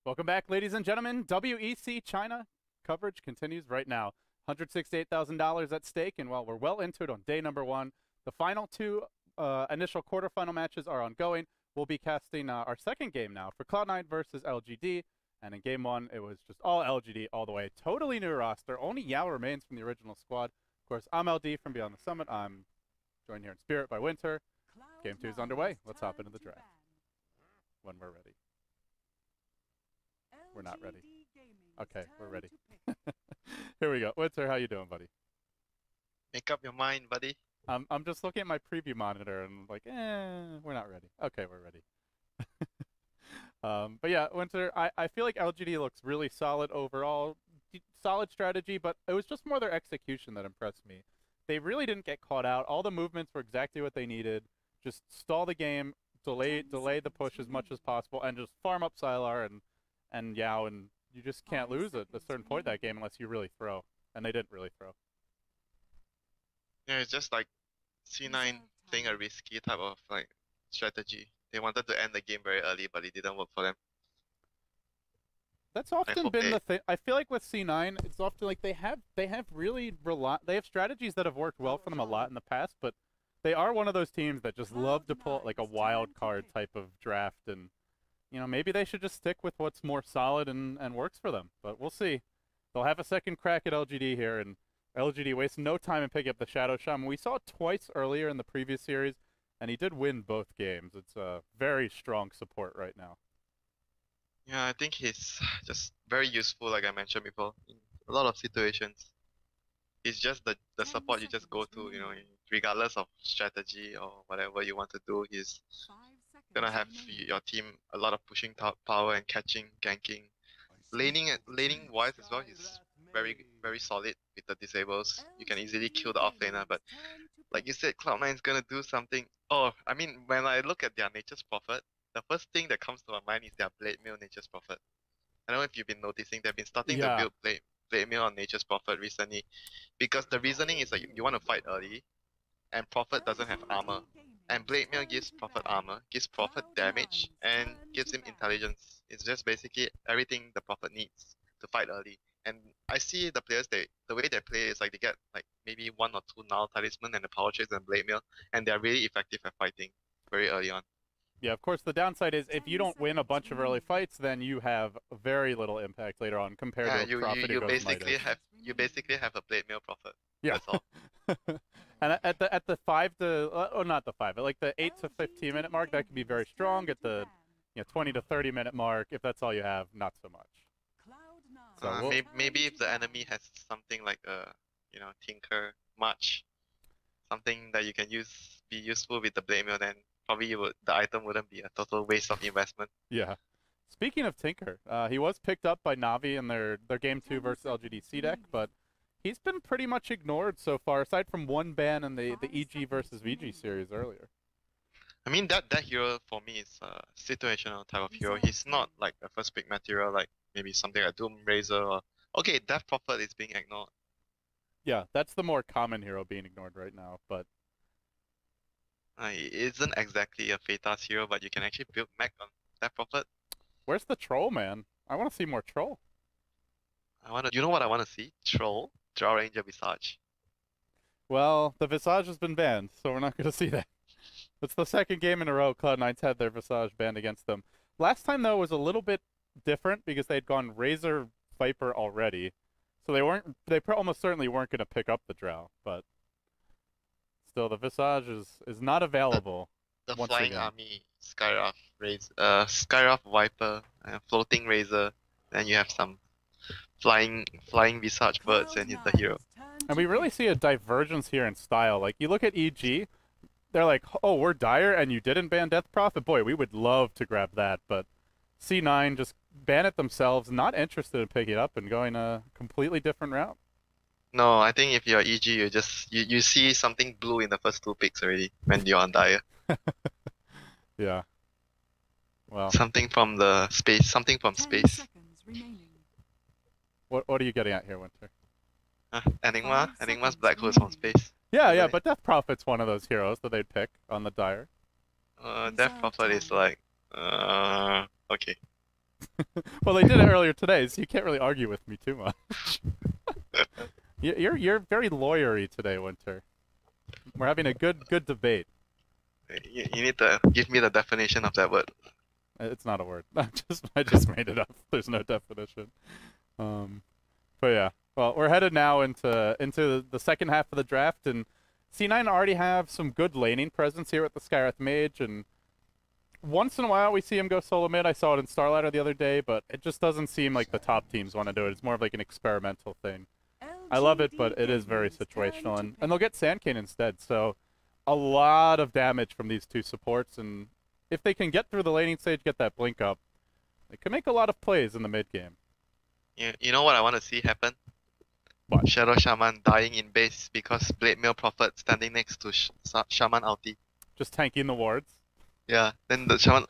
Welcome back, ladies and gentlemen. WEC China coverage continues right now. $168,000 at stake, and while we're well into it on day number one, the final two initial quarterfinal matches are ongoing. We'll be casting our second game now for Cloud9 versus LGD, and in game one, it was just all LGD all the way. Totally new roster. Only Yao remains from the original squad. Of course, I'm LD from Beyond the Summit. I'm joined here in spirit by Winter. Game two is underway. Let's hop into the draft when we're ready. We're not ready. Okay, we're ready. Here we go. Winter, how you doing, buddy? Make up your mind, buddy. I'm just looking at my preview monitor and like, we're not ready. Okay, we're ready. But yeah, Winter, I feel like LGD looks really solid overall. Solid strategy, but it was just more their execution that impressed me. They really didn't get caught out. All the movements were exactly what they needed. Just stall the game, delay the push as much as possible, and just farm up Sylar and Yao, and you just can't lose at a certain point that game unless you really throw. And they didn't really throw. Yeah, it's just like C9 playing a risky type of like strategy. They wanted to end the game very early, but it didn't work for them. That's often been the thing. I feel like with C9, it's often like they have strategies that have worked well for them a lot in the past, but they are one of those teams that just love to pull like a wild card type of draft, and you know, maybe they should just stick with what's more solid and works for them. But we'll see. They'll have a second crack at LGD here, and LGD wastes no time in picking up the Shadow Shaman. We saw it twice earlier in the previous series, and he did win both games. It's a very strong support right now. Yeah, I think he's just very useful, like I mentioned before, in a lot of situations. It's just the support you just go to, you know, regardless of strategy or whatever you want to do. He's gonna have your team a lot of pushing power and catching, ganking. Laning wise as well, he's very solid with the disables. You can easily kill the offlaner, but like you said, Cloud9 is gonna do something. Oh, I mean, when I look at their Nature's Prophet, the first thing that comes to my mind is their Blade Mail Nature's Prophet. I don't know if you've been noticing, they've been starting to build Blade Mail on Nature's Prophet recently, because the reasoning is like you want to fight early, and Prophet doesn't have armor, and Blade Mail gives Prophet armor, gives Prophet damage, and gives him intelligence. It's just basically everything the Prophet needs to fight early. And I see the players, the way they play is like they get like maybe 1 or 2 null talisman and the power chase and Blade Mail, and they're really effective at fighting very early on. Yeah, of course, the downside is if you don't win a bunch of early fights, then you have very little impact later on compared to a Prophet who goes Midas. You basically have a Blade Mail Prophet. Yeah. That's all. And at the 5 to not the 5, but like the 8 to 15 minute mark, that can be very strong. At the 20 to 30 minute mark, if that's all you have, not so much. So maybe if the enemy has something like a Tinker March, something that you can be useful with the Blade Mail, then probably the item wouldn't be a total waste of investment. Yeah. Speaking of Tinker, he was picked up by Navi in their game 2 versus lgd.cdec, but he's been pretty much ignored so far, aside from one ban in the EG versus VG series earlier. I mean, that hero for me is a situational type of hero. He's not like a first pick material, like maybe something like Doom Razor or... Okay, Death Prophet is being ignored. Yeah, that's the more common hero being ignored right now, but... it isn't exactly a Phaetas hero, but you can actually build mech on Death Prophet. Where's the troll, man? I want to see more troll. You know what I want to see? Troll? Draw Ranger Visage. Well, the Visage has been banned, so we're not going to see that. It's the second game in a row Cloud9's had their Visage banned against them. Last time, though, was a little bit different because they'd gone Razor Viper already. So they almost certainly weren't going to pick up the Drow, but still, the Visage is not available. The Flying Army, Skyrath Viper, Floating Razor, then you have some flying Visage birds, and he's the hero. And we really see a divergence here in style. Like, you look at EG, they're like, oh, we're dire and you didn't ban Death Prophet? Boy, we would love to grab that, but C9 just ban it themselves, not interested in picking it up and going a completely different route. No, I think if you're EG, you see something blue in the first 2 picks already when you're on dire. Yeah. Well. Something from space. What are you getting at here, Winter? Enigma's Black Hole is from space. Yeah, but Death Prophet's one of those heroes that they'd pick on the dire. Death Prophet is like, okay. Well, they did it earlier today, so you can't really argue with me too much. You're very lawyery today, Winter. We're having a good debate. You need to give me the definition of that word. It's not a word. I just made it up. There's no definition. But yeah. Well, we're headed now into the second half of the draft, and C9 already have some good laning presence here with the Skywrath Mage, and once in a while we see him go solo mid. I saw it in Starladder the other day, but it just doesn't seem like the top teams want to do it. It's more of like an experimental thing. I love it, but it is very situational, and they'll get Sand Cane instead, so a lot of damage from these two supports, and if they can get through the laning stage, get that blink up, they can make a lot of plays in the mid game. You know what I want to see happen? What? Shadow Shaman dying in base because Blade Mail Prophet standing next to Shaman ulti. Just tanking the wards. Yeah, then the Shaman.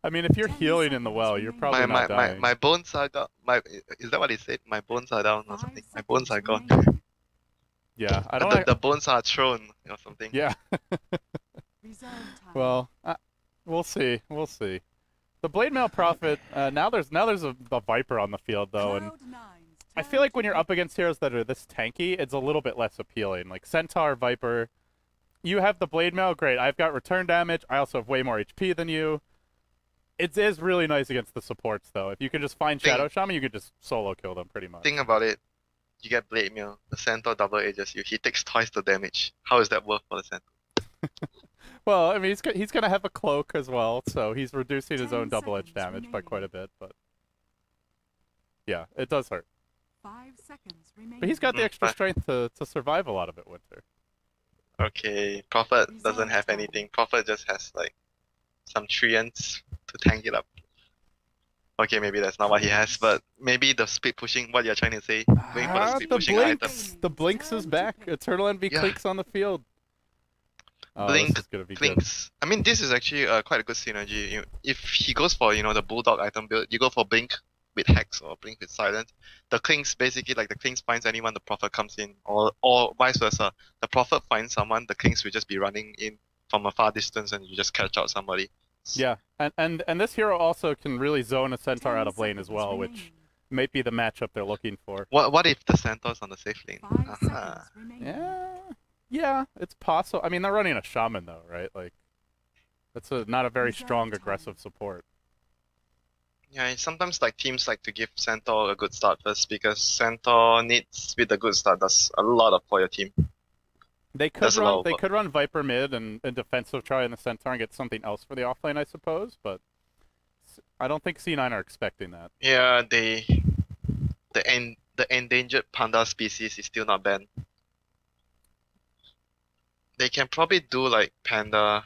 I mean, if you're healing in the well, you're probably not dying. My bones are down. Is that what he said? My bones are down or something. My bones are gone. Yeah, I don't. The bones are thrown or something. Yeah. Well, we'll see. We'll see. The Blade Mail Prophet. Now there's a Viper on the field though, and I feel like when you're up against heroes that are this tanky, it's a little bit less appealing. Like Centaur, Viper. You have the Blade Mail, great. I've got return damage. I also have way more HP than you. It is really nice against the supports though. If you can just find Shadow Shaman, you could just solo kill them pretty much. Think about it. You get Blade Mail. The Centaur double ages you. He takes twice the damage. How is that worth for the Centaur? Well, I mean, he's gonna have a cloak as well, so he's reducing his own double-edged damage by quite a bit. But yeah, it does hurt. 5 seconds remaining. But he's got the extra strength to survive a lot of it, Winter. Okay, Prophet doesn't have anything. Prophet just has like some treants to tank it up. Okay, maybe that's not what he has, but maybe the speed pushing, what you're trying to say. Going for the speed pushing item. The Blinks is back. Eternal Envy clicks on the field. Oh, Blink, this is gonna be Blinks. I mean, this is actually quite a good synergy. If he goes for, the Bulldog item build, you go for Blink with Hex or Blink with Silence. The Clinks, basically, like the Clinks finds anyone, the Prophet comes in, or vice versa. The Prophet finds someone, the Clinks will just be running in from a far distance and you just catch out somebody. Yeah, and this hero also can really zone a Centaur out of lane as well, which might be the matchup they're looking for. What if the Centaur's on the safe lane? Yeah, it's possible. I mean, they're running a Shaman though, right? Like, that's not a very strong aggressive support. Yeah, sometimes like teams like to give Centaur a good start first because Centaur needs with a good start does a lot for your team. They could run Viper mid and defensive try in the Centaur and get something else for the offlane, I suppose, but I don't think C9 are expecting that. Yeah, the endangered panda species is still not banned. They can probably do like Panda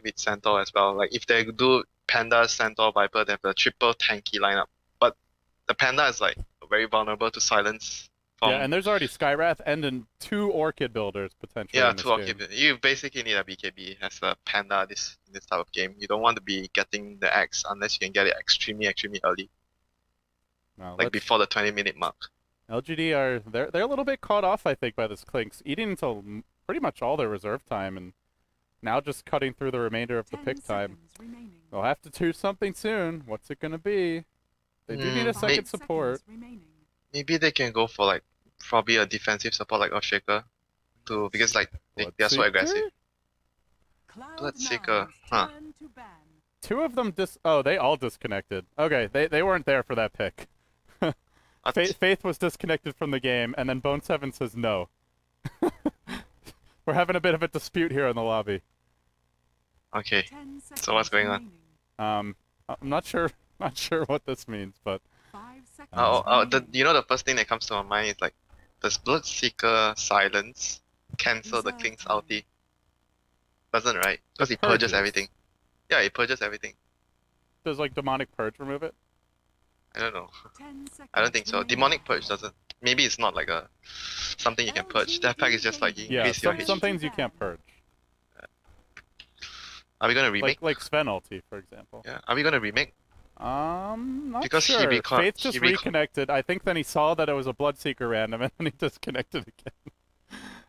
with Centaur as well. Like if they do Panda, Centaur, Viper, they have a triple tanky lineup. But the Panda is like very vulnerable to silence. Yeah, and there's already Skywrath and then 2 Orchid builders potentially. Yeah, in this 2 Orchid builders. You basically need a BKB as a Panda in this type of game. You don't want to be getting the X unless you can get it extremely early. Well, like before the 20-minute mark. LGD they're a little bit caught off, I think, by this Clinks, eating until pretty much all their reserve time, and now just cutting through the remainder of the pick time. They'll have to do something soon. What's it gonna be? They do need a second support. Maybe they can go for like probably a defensive support like Earthshaker, because like they're so aggressive. Bloodseeker, huh? 2 of them they all disconnected. Okay, they weren't there for that pick. Faith was disconnected from the game, and then Bone7 says no. We're having a bit of a dispute here in the lobby. Okay, so what's going on? I'm not sure what this means, but... the first thing that comes to my mind is like, does Bloodseeker silence cancel the King's ulti? Doesn't, right? Because he purges everything. Yeah, he purges everything. Does like Demonic Purge remove it? I don't know. I don't think so. Demonic Purge doesn't. Maybe it's not like something you can purge. Death Pack is just like you increase your HP. Some things you can't purge. Are we gonna remake? Like Sven ulti, for example. Yeah. Are we gonna remake? Not because sure. Faith just reconnected. I think then he saw that it was a Bloodseeker random, and then he disconnected again.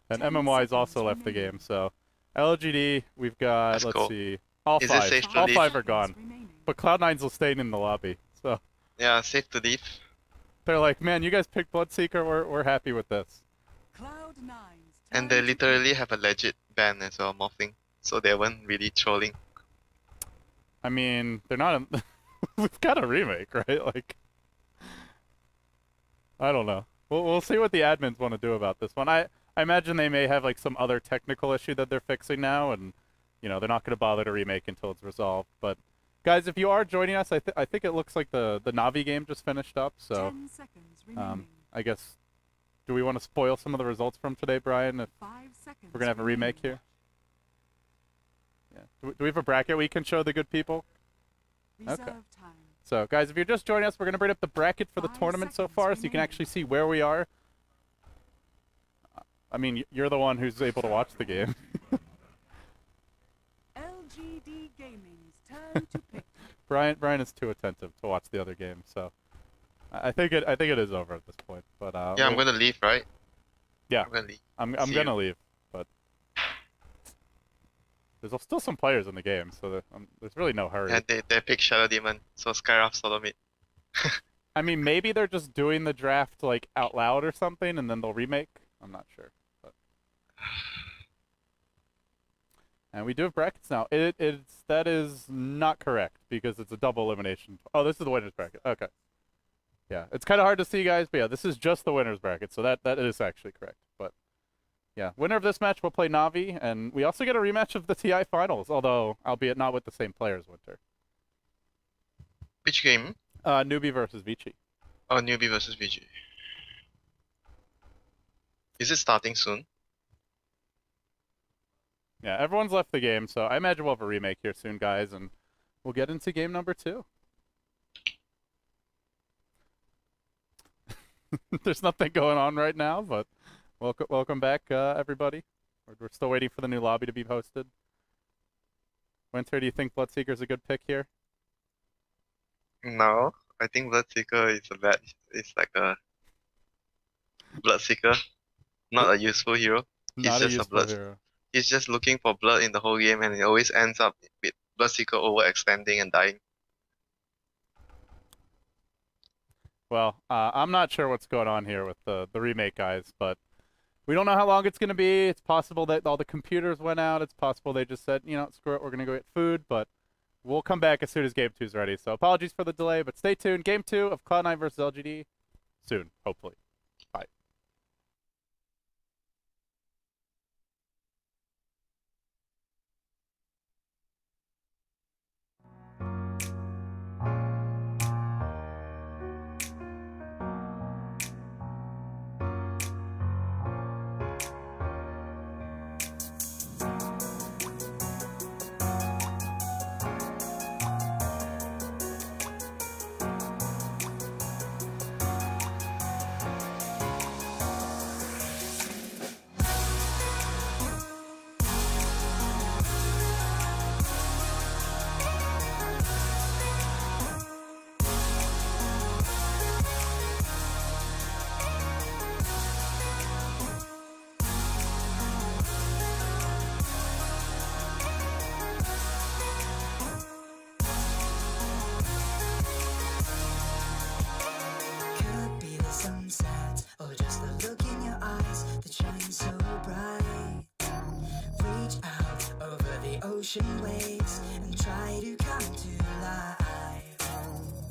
And MMY's also left the game. So LGD, we've got. Let's see. All 5 are gone. but Cloud9's staying in the lobby. So Yeah, safe to leave. they're like, man, you guys picked Bloodseeker. We're happy with this. Cloud9's And they turn to literally have a legit ban as well, morphing. So they weren't really trolling. I mean, they're not. We've got a remake, right? Like, I don't know. We'll see what the admins want to do about this one. I imagine they may have like some other technical issue that they're fixing now, and you know they're not going to bother to remake until it's resolved. But guys, if you are joining us, I think it looks like the Navi game just finished up. So 10 seconds remaining. I guess, do we want to spoil some of the results from today, Brian? If 5 seconds. we're gonna have a remake here. Yeah. Do we have a bracket we can show the good people? Reserve Okay. time. So, guys, if you're just joining us, we're going to bring up the bracket for the 5 tournament so seconds far, so you can remaining. actually see where we are. I mean, you're the one who's able to watch the game. LGD Gaming's turn to pick. Brian is too attentive to watch the other game, so I think it is over at this point. But Yeah, I'm gonna leave, right? Yeah, I'm gonna leave. I'm See gonna you. leave, but there's still some players in the game, so there's really no hurry. Yeah, they pick Shadow Demon, so Skyraft solo mid. I mean, maybe they're just doing the draft like out loud or something, and then they'll remake. I'm not sure. But... And we do have brackets now. That is not correct because it's a double elimination. Oh, this is the winners bracket. Okay. Yeah, it's kind of hard to see, guys, but yeah, this is just the winners bracket, so that is actually correct. But yeah, winner of this match will play Navi, and we also get a rematch of the TI finals, although albeit not with the same players, Winter. Which game? Newbie versus Vici. Oh, Newbie versus VG. Is it starting soon? Yeah, everyone's left the game, so I imagine we'll have a remake here soon, guys, and we'll get into game number 2. There's nothing going on right now, but welcome back, everybody. We're still waiting for the new lobby to be posted. Winter, do you think Bloodseeker's a good pick here? No, I think Bloodseeker is like a Bloodseeker, not a useful hero. He's Not a just a useful blood. hero. He's just looking for blood in the whole game, and it always ends up with Bloodseeker overextending and dying. Well, I'm not sure what's going on here with the remake, guys, but we don't know how long it's going to be. It's possible that all the computers went out. It's possible they just said, you know, screw it, we're going to go get food, but we'll come back as soon as Game 2 is ready. So apologies for the delay, but stay tuned. Game 2 of Cloud9 versus LGD soon, hopefully. Bye. Could be the sunset or just the look in your eyes that shines so bright. Reach out over the ocean waves and try to come to life.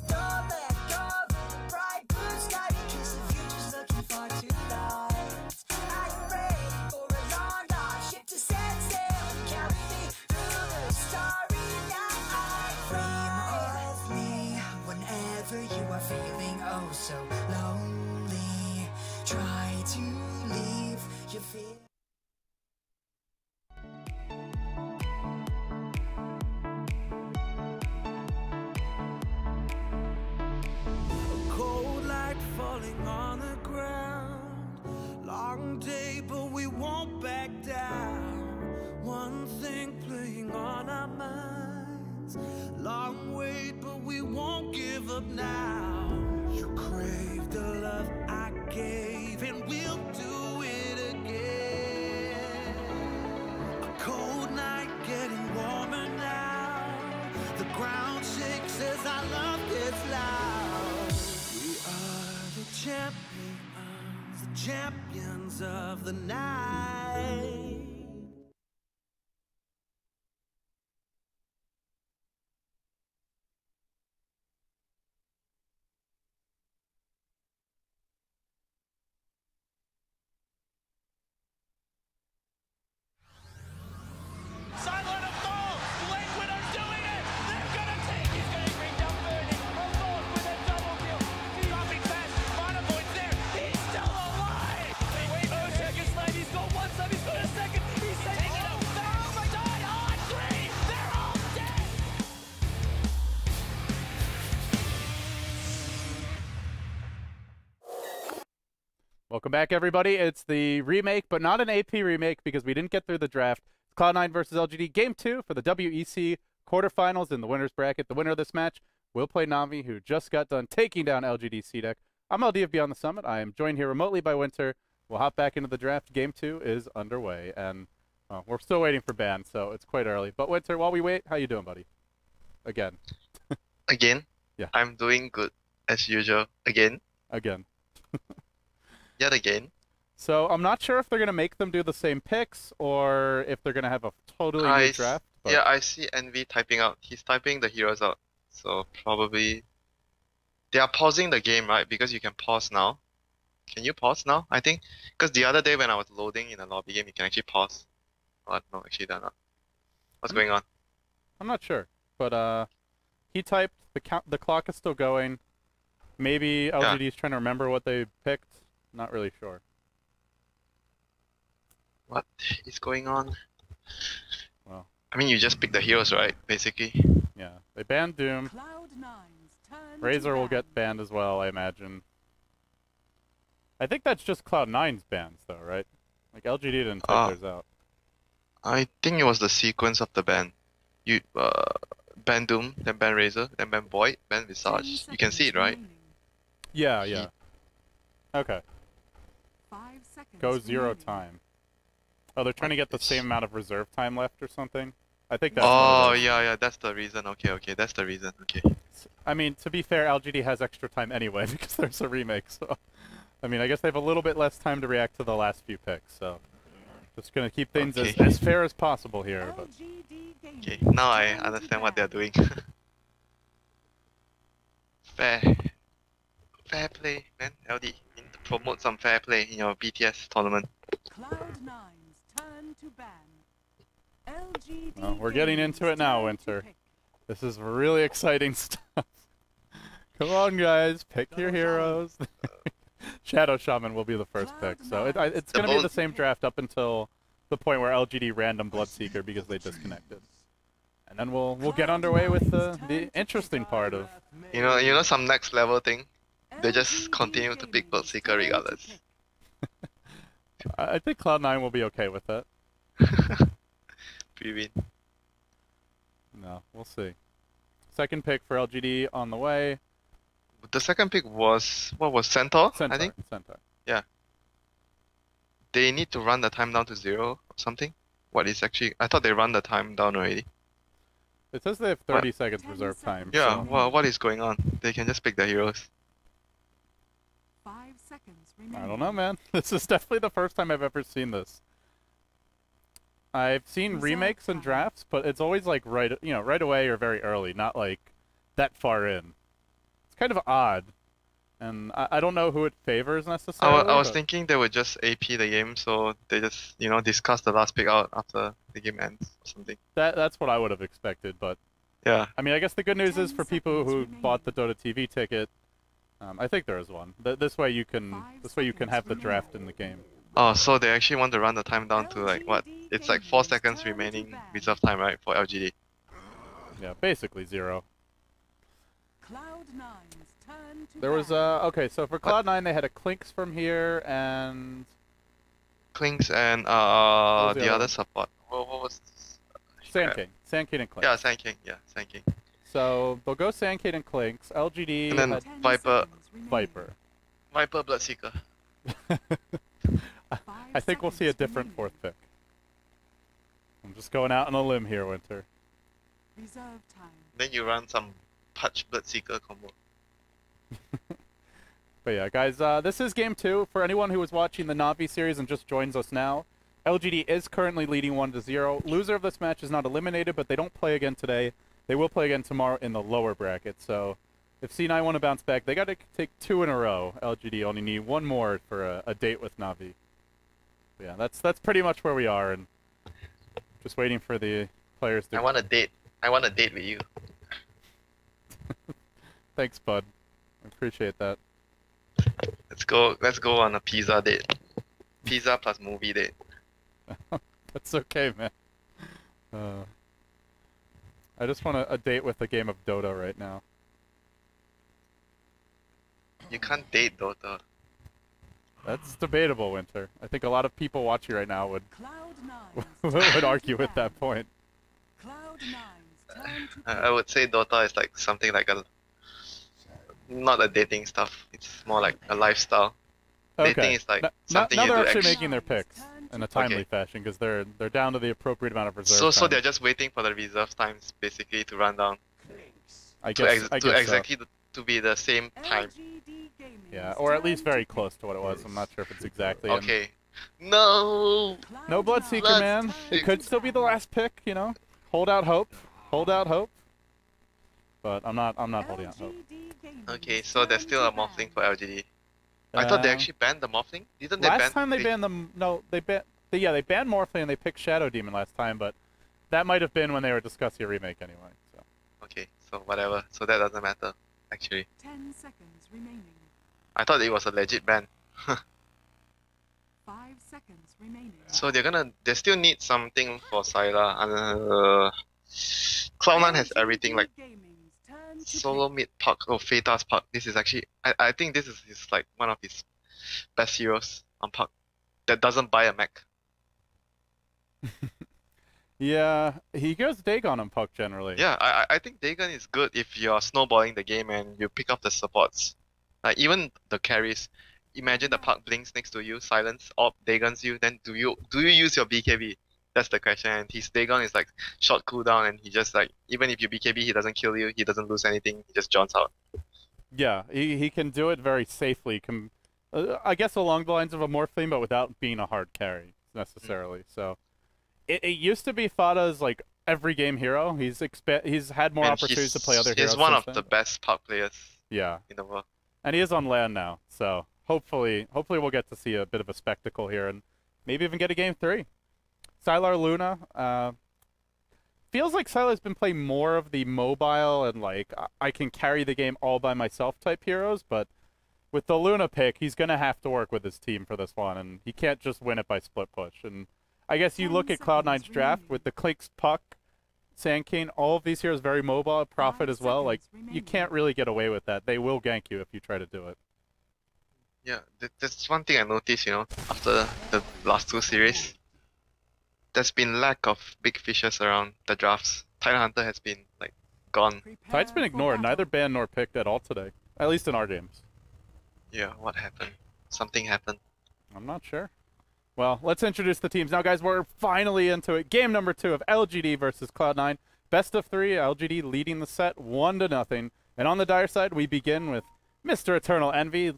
Don't let go of the bright blue sky because the future's looking far too light. Are you ready for a long dive? Ship to set sail and carry me through the starry night. Dream of me whenever you are feeling oh so lonely. Try to leave your fear. Cold light falling on the ground. Long day, but we won't back down. One thing playing on our minds. Long wait, but we won't give up now. You crave the love I gave, and we'll do it again. A cold night getting warmer now. The ground shakes loud. We are the champions of the night. Silent of Fall! Lakewood are doing it! They're gonna take! He's gonna bring down Vernon. Alone with a double kill. Dropping fast. Monopoint's there. He's still alive! Wait, oh, second slide. He's going one side. He's going a second. He's taking it out. Oh my God! On three! They're all dead! Welcome back, everybody. It's the remake, but not an AP remake because we didn't get through the draft. Cloud9 versus LGD Game 2 for the WEC quarterfinals in the winner's bracket. The winner of this match will play Navi, who just got done taking down lgd.cdec. I'm LD of Beyond the Summit. I am joined here remotely by Winter. We'll hop back into the draft. Game 2 is underway, and we're still waiting for ban, so it's quite early. But Winter, while we wait, how you doing, buddy? Again. Again? Yeah. I'm doing good as usual. Again? Again. Yet again. So I'm not sure if they're going to make them do the same picks or if they're going to have a totally new draft. But... Yeah, I see Envy typing out. He's typing the heroes out. So probably they are pausing the game, right? Because you can pause now. Can you pause now? I think because the other day when I was loading in a lobby game, you can actually pause. Oh, no, actually they're not. What's going on? I'm not sure, but he typed the clock is still going. Maybe LGD is trying to remember what they picked. Not really sure. What is going on? Well, I mean, you just pick the heroes, right? Basically. yeah, they banned Doom. Cloud9's turn Razor to will get ban. banned as well, I imagine. I think that's just Cloud9's bans, though, right? Like LGD didn't take theirs out. I think it was the sequence of the ban. You ban Doom, then ban Razor, then ban Void, ban Visage. You can see it, right? Yeah, yeah. Okay. 5 seconds Go 0 remaining. time. Oh, they're trying to get the same amount of reserve time left or something? I think that's Oh, what it is. yeah, that's the reason. Okay, that's the reason. Okay. I mean, to be fair, LGD has extra time anyway because there's a remake, so... I mean, I guess they have a little bit less time to react to the last few picks, so... Just gonna keep things as fair as possible here, but... LGD Gaming Okay, now I turn to understand what they're ban. doing. Fair play, man. LD, you need to promote some fair play in your BTS tournament. Cloud9's turn to ban. LGD Well, we're getting into it now, Gaming's turn Winter. to pick. This is really exciting stuff. Come on, guys, pick your heroes. Shadow Shaman will be the first pick, so it's going to be the same draft up until the point where LGD random Bloodseeker because they disconnected. And then we'll get underway with the interesting part of... You know some next level thing? They just continue to pick Bloodseeker regardless. I think Cloud9 will be okay with that. Pre-win. No, we'll see. Second pick for LGD on the way. The second pick was, what was Centaur? Centaur. I think? Centaur. They need to run the time down to 0 or something? What is actually... I thought they run the time down already. It says they have 30 seconds reserve time. Yeah, so- well, what is going on? They can just pick the heroes. 5 seconds remaining. I don't know, man. This is definitely the first time I've ever seen this. I've seen Reserve remakes and time. drafts, but it's always like right away or very early, not like that far in. It's kind of odd, and I don't know who it favors necessarily. I was but thinking they would just AP the game, so they just, discuss the last pick out after the game ends or something. that's what I would have expected. But Yeah. I mean, I guess the good news is 10 for people seconds who remaining. bought the Dota TV ticket. I think there is one. This way you can 5 have the seconds draft in the game. Oh, so they actually want to run the time down to like what? It's like 4 seconds remaining reserve time, right, for LGD. Yeah, basically 0. Cloud9's turn to There was ban. okay, so for Cloud9 they had a Clinks from here and Clinks and was the the other other one? support. What was Sand King. Sand King and Clinks. Yeah, Sand King. Yeah, Sand King. So they'll go Sand King and Clinks. LGD And then had 10 Viper. seconds remaining. Viper. Viper Bloodseeker. I think we'll see a different remaining. fourth pick. I'm just going out on a limb here, Winter. Reserve time. Then you run some Touch Bloodseeker combo. But yeah, guys, this is game 2. For anyone who was watching the Navi series and just joins us now, LGD is currently leading 1-0. Loser of this match is not eliminated, but they don't play again today. They will play again tomorrow in the lower bracket. So if C9 want to bounce back, they got to take 2 in a row. LGD only need 1 more for a date with Navi. But yeah, that's pretty much where we are, and just waiting for the players to... I want a date. I want a date with you. Thanks, bud. I appreciate that. Let's go on a pizza date. Pizza plus movie date. That's okay, man. I just want a date with a game of Dota right now. You can't date Dota. That's debatable, Winter. I think a lot of people watching right now would Cloud9's would argue with that point. Cloud9's turn to I would say Dota is like something like a not a dating stuff. It's more like a lifestyle. Dating Okay. is like Now something they're you do actually extra. making their picks in a timely Okay. fashion because they're down to the appropriate amount of reserve So time. they're just waiting for the reserve times basically to run down I to, guess, I to guess so. exactly to be the same time. LGD Gaming's Yeah, or at least turn very to close to what it was. I'm not sure if it's exactly. and Okay. No. No Bloodseeker, Blood- man. It could still be the last pick, you know. Hold out hope. Hold out hope. But I'm not holding out hope. Okay, so there's still a morphling for LGD. I thought they actually banned the morphling. Didn't they ban? Last time they banned them. No, they banned. Yeah, they banned Morphling and they picked Shadow Demon last time, but that might have been when they were discussing a remake anyway. So. Okay, so whatever. So that doesn't matter. Actually, 10 seconds remaining. I thought it was a legit ban. 5 seconds remaining. So they still need something for Syla. Cloud9 has everything like Gaming's turn to solo mid puck or Fata's puck. This is actually I think this is his, like one of his best heroes on puck that doesn't buy a mech. Yeah, he goes Dagon on Puck generally. Yeah, I think Dagon is good if you're snowballing the game and you pick up the supports. Like even the carries. Imagine the puck blinks next to you, silence, or Dagons you, then do you use your BKB? That's the question. And his Dagon is like short cooldown and he just like even if you BKB he doesn't kill you, he doesn't lose anything, he just jaunts out. Yeah, he can do it very safely. I guess along the lines of a Morphling, but without being a hard carry necessarily. So it used to be Fada's like every game hero. He's had more And opportunities to play other heroes. He's one since of then. the best puck players Yeah, in the world. and he is on LAN now. So hopefully we'll get to see a bit of a spectacle here and maybe even get a game 3. Sylar Luna. Feels like Sylar's been playing more of the mobile and like I can carry the game all by myself type heroes, but with the Luna pick, he's gonna have to work with his team for this one, and he can't just win it by split push. And I guess you 10 look at Cloud9's seconds draft remaining. with the Clinks, Puck, Sand King, all of these heroes very mobile, Prophet 5 as well. Like seconds you remaining. can't really get away with that. They will gank you if you try to do it. Yeah, that's one thing I noticed, after the last 2 series. There's been lack of big fishes around the drafts. Titan Hunter has been like gone. Tide's been Prepare for ignored, neither battle. banned nor picked at all today. At least in our games. Yeah, what happened? Something happened. I'm not sure. Well, let's introduce the teams. Now, guys, we're finally into it. Game number 2 of LGD versus Cloud9. Best of 3, LGD leading the set 1-0. And on the dire side, we begin with Mr. Eternal Envy.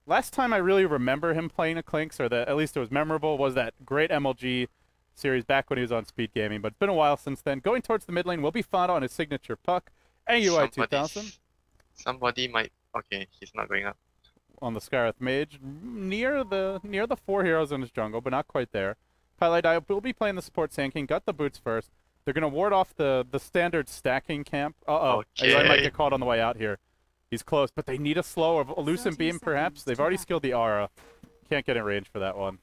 Last time I really remember him playing a Clinks, or that at least it was memorable, was that great MLG series back when he was on Speed Gaming. But it's been a while since then. Going towards the mid lane will be Fada on his signature puck. AUI 2000 Somebody might. Okay, he's not going up. on the Skyrath Mage, near the 4 heroes in his jungle, but not quite there. Pylai will be playing the support Sand King, got the boots first. They're going to ward off the standard stacking camp. Okay. I might get caught on the way out here. He's close, but they need a slow or a Lucent 30 Beam perhaps. seconds They've to already battle. skilled the Aura. Can't get in range for that one.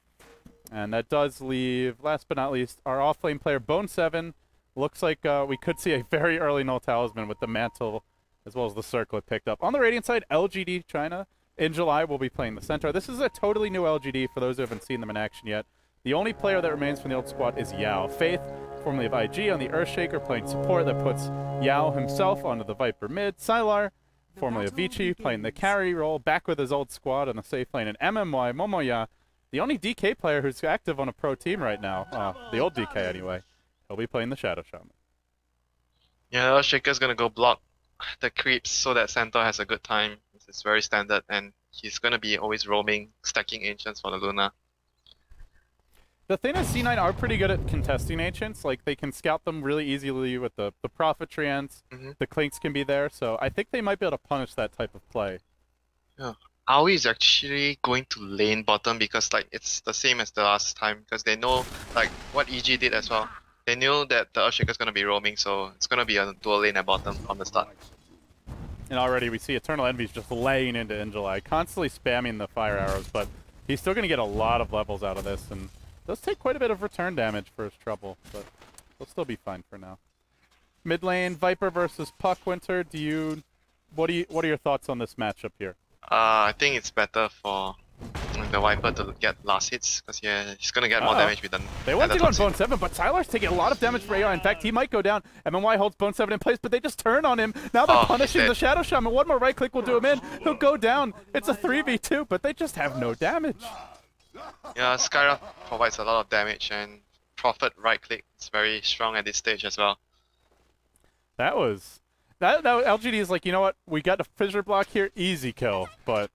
And that does leave, last but not least, our off-lane player, Bone7. Looks like we could see a very early Null Talisman with the Mantle as well as the Circlet picked up. On the Radiant side, LGD China. In July, we'll be playing the Centaur. This is a totally new LGD for those who haven't seen them in action yet. The only player that remains from the old squad is Yao. Faith, formerly of IG, on the Earthshaker, playing support that puts Yao himself onto the Viper mid. Sylar, formerly of Vici, playing the carry role, back with his old squad on the safe lane. And MMY, Momoya, the only DK player who's active on a pro team right now. The old DK anyway. He'll be playing the Shadow Shaman. Yeah, Shaker's gonna go block the creeps so that Centaur has a good time. It's very standard, and he's gonna be always roaming, stacking ancients for the Luna. The thing is, C9 are pretty good at contesting ancients. Like, they can scout them really easily with the Prophet Treants. The Clinks can be there, so I think they might be able to punish that type of play. Yeah. Aoi is actually going to lane bottom because like it's the same as the last time because they know like what EG did as well. They knew that the Earthshaker is gonna be roaming, so it's gonna be a dual lane at bottom from the start. And already we see Eternal Envy's just laying into Injuli, constantly spamming the fire arrows, but he's still gonna get a lot of levels out of this, and does take quite a bit of return damage for his trouble, but he'll still be fine for now. Mid lane, Viper versus Puck. Winter. What are your thoughts on this matchup here? I think it's better for the Viper to get last hits because he's gonna get more damage with the. They want to go on Bone 7, but Tyler's taking a lot of damage for AI. In fact, he might go down. MMY holds Bone 7 in place, but they just turn on him. Now they're punishing the Shadow Shaman. One more right click will do him in. He'll go down. It's a 3v2, but they just have no damage. Yeah, Skywrath provides a lot of damage, and Prophet right click is very strong at this stage as well. That LGD is like, you know what? We got a fissure block here, easy kill, but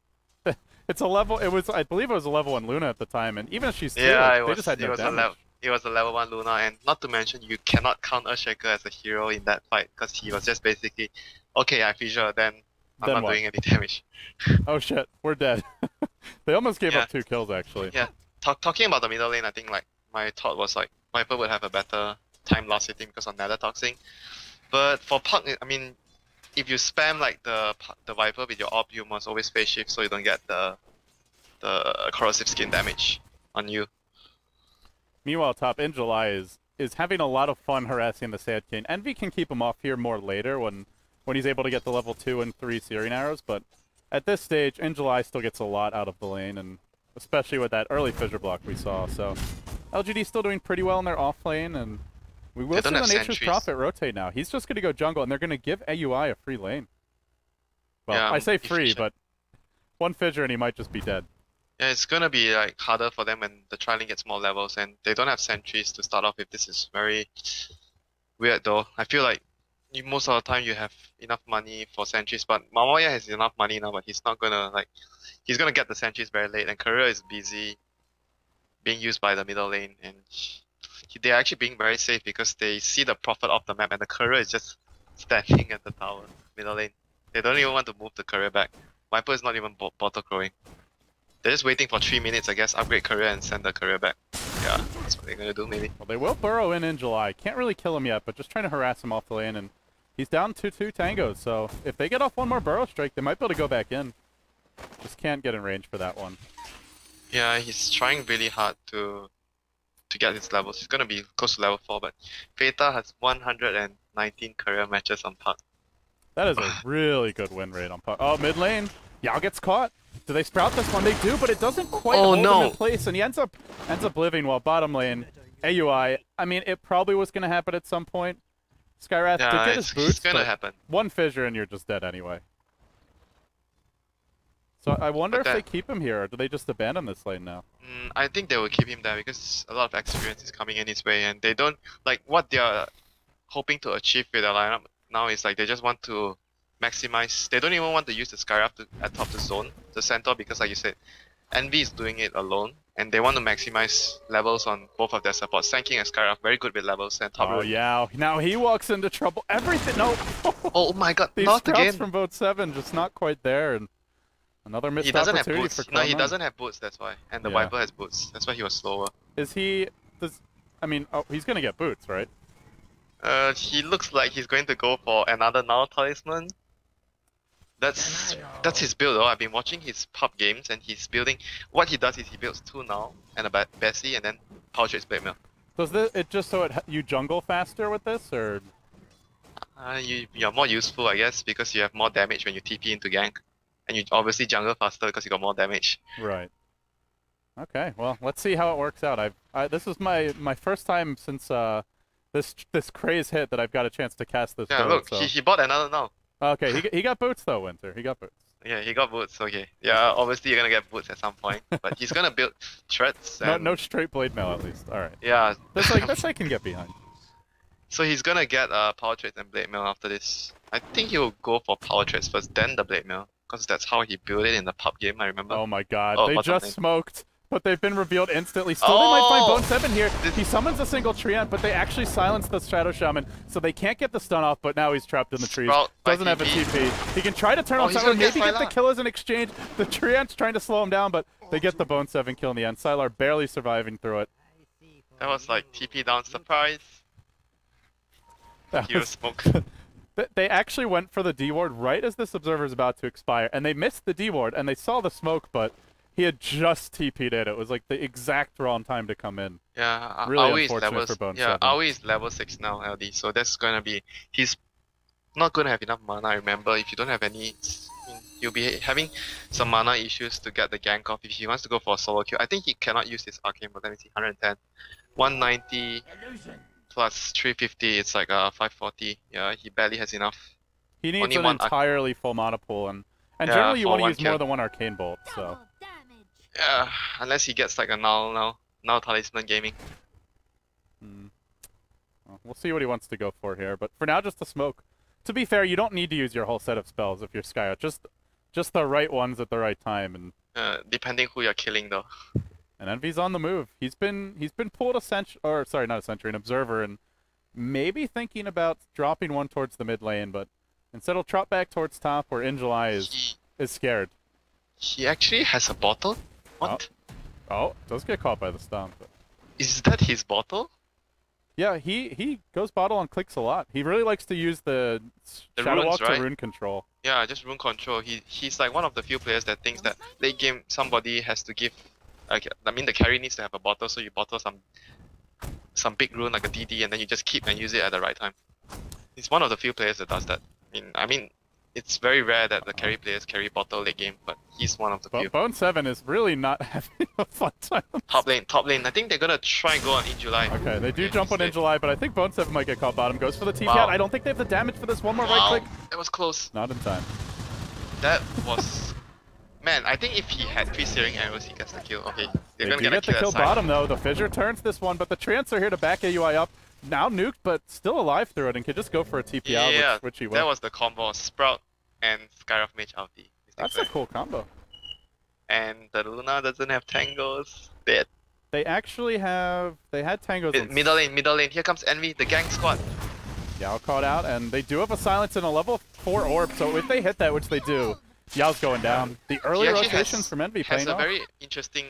it's a level. I believe it was a level 1 Luna at the time, and even if she's stealing, they just had no damage. It was a level 1 Luna, and not to mention you cannot count Earthshaker as a hero in that fight because he was just basically, okay, I fissure, then I'm not doing any damage. Oh shit, we're dead. They almost gave up 2 kills actually. Yeah, talking about the middle lane, I think like my thought was like Viper would have a better time last hitting because of Nether Toxing. But for Puck, I mean, if you spam like the Viper with your AWP, you must always phase shift so you don't get the corrosive skin damage on you. Meanwhile, top Injuli is having a lot of fun harassing the Sand King. Envy can keep him off here more later when he's able to get the level 2 and 3 Searing Arrows, but at this stage, Injuli still gets a lot out of the lane, and especially with that early fissure block we saw. So LGD still doing pretty well in their off lane, and we will see the Nature's Prophet rotate now. He's just going to go jungle, and they're going to give AUI a free lane. Well, yeah, I say free, but 1 fissure and he might just be dead. Yeah, it's going to be like harder for them when the trialing gets more levels, and they don't have sentries to start off with. This is very weird though. I feel like most of the time you have enough money for sentries, but Mamoya has enough money now, but he's not gonna he's gonna get the sentries very late, and Courier is busy being used by the middle lane, and they're actually being very safe because they see the Prophet off the map, and the Courier is just standing at the tower, middle lane. They don't even want to move the Courier back. Viper is not even bottle crowing. They're just waiting for 3 minutes, I guess, upgrade Courier and send the Courier back. Yeah, that's what they're gonna do maybe. Well, they will burrow in July. Can't really kill him yet, but just trying to harass him off the lane, and he's down to 2 tangos, so if they get off 1 more burrow strike, they might be able to go back in. Just can't get in range for that one. Yeah, he's trying really hard to get his levels. He's gonna be close to level 4, but Feta has 119 career matches on Puck. That is a really good win rate on Puck. Oh, mid lane. Yao gets caught. Do they sprout this one? They do, but it doesn't quite hold him in place, and he ends up living. While bottom lane, AUI, I mean, it probably was going to happen at some point. Skywrath did get his boots, it's gonna happen. 1 fissure and you're just dead anyway. So I wonder if they keep him here, or do they just abandon this lane now? I think they will keep him there because a lot of experience is coming in his way, and they don't, like, what they are hoping to achieve with their lineup now is like they just want to maximize. They don't even want to use the Skywrath atop the zone, the center, because like you said, Envy is doing it alone, and they want to maximize levels on both of their supports. Sand King and Skywrath very good with levels, and top. Oh yeah, now he walks into trouble. Everything, no. Oh my god, these not sprouts again. from Vote 7 just not quite there, and another missed opportunity for Cloud9. No, he doesn't have boots. That's why, and the Viper has boots. That's why he was slower. Is he? I mean, he's gonna get boots, right? He looks like he's going to go for another Null Talisman. That's his build though. I've been watching his pub games, and he's building. What he does is he builds 2 Null and a Bessie, and then Power Trades Blade Mill. Does it just so you jungle faster with this, or? You're more useful, I guess, because you have more damage when you TP into gank, and you obviously jungle faster because you got more damage. Right. Okay. Well, let's see how it works out. This is my first time since this craze hit that I've got a chance to cast this. Yeah, build, look, so. he bought another Null. Okay, he got boots though, Winter. He got boots. Yeah, he got boots. Okay. Yeah, obviously you're gonna get boots at some point, but he's gonna build threats. No straight blade mail at least. All right. Yeah. That's I can get behind. So he's gonna get power trades and blade mail after this. I think he'll go for power trades first, then the blade mail. because that's how he built it in the pub game. I remember. Oh my god, Oh, they bottom just lane. smoked, but they've been revealed instantly. Still, they might find Oh! Bone 7 here. He summons a single treant, but they actually silence the Shadow Shaman, so they can't get the stun off, but now he's trapped in the trees. Sprout by Doesn't have a TP. TP. He can try to turn Oh, on he's Sylar, gonna get maybe get the Sylar. kill as an exchange. The treant's trying to slow him down, but they get the Bone 7 kill in the end. Sylar barely surviving through it. That was like TP down surprise. That Hero was- smoke. They actually went for the D ward right as this observer is about to expire, and they missed the D ward, and they saw the smoke, but he had just TP'd in. It was like the exact wrong time to come in. Yeah, Really Aoi is unfortunate level. for Bone Yeah, 7. Aoi is level 6 now, LD. So that's gonna be. He's not gonna have enough mana. Remember, if you don't have any, he'll be having some mana issues to get the gank off if he wants to go for a solo kill. I think he cannot use his arcane, but let me see, 110, 190 plus 350. It's like 540. Yeah, he barely has enough. He needs Only an one entirely full mana pool, and Yeah, generally you for want to one use more kill. than one arcane bolt. So Yeah, unless he gets like a null talisman gaming. well, we'll see what he wants to go for here. But for now, just the smoke. To be fair, you don't need to use your whole set of spells if you're Skyot. Just the right ones at the right time, and Depending who you're killing though. Envy's on the move. He's been pulled a sentry, or sorry, not a sentry, an observer, and maybe thinking about dropping one towards the mid lane, but instead he'll trot back towards top where Injuli is scared. He actually has a bottle? What? Oh, does get caught by the stomp. But Is that his bottle? yeah, he goes bottle on clicks a lot. He really likes to use the Shadow runes, Walk right? to rune control. Yeah, just rune control. He's like one of the few players that thinks that late game somebody has to give. Like, I mean, the carry needs to have a bottle, so you bottle some big rune like a DD, and then you just keep and use it at the right time. He's one of the few players that does that. I mean, it's very rare that the carry players carry bottle late game, but he's one of the few. Bone 7 is really not having a fun time. Top lane. I think they're gonna try and go on in July. Okay, they do Yeah, jump on he's Injuli, but I think Bone 7 might get caught bottom. Goes for the TP Wow. out. I don't think they have the damage for this. One more right Wow, click. that was close. Not in time. That was. Man, I think if he had 3 searing arrows, he gets the kill. Okay, They they're gonna do get the at kill side. bottom, though. The Fissure turns this one, but the Trance are here to back AUI up. Now nuked, but still alive through it, and can just go for a TP Yeah, out, which he will. that was the combo. Sprout and Skyrock Mage ulti. That's a cool combo. And the Luna doesn't have tangos. Dead. They actually have... They had tangos on... Middle lane. Here comes Envy, the gang squad. Yao caught out, and they do have a silence in a level 4 orb, so if they hit that, which they do, Yao's going down. The early He actually rotations from Envy has paying a off. very interesting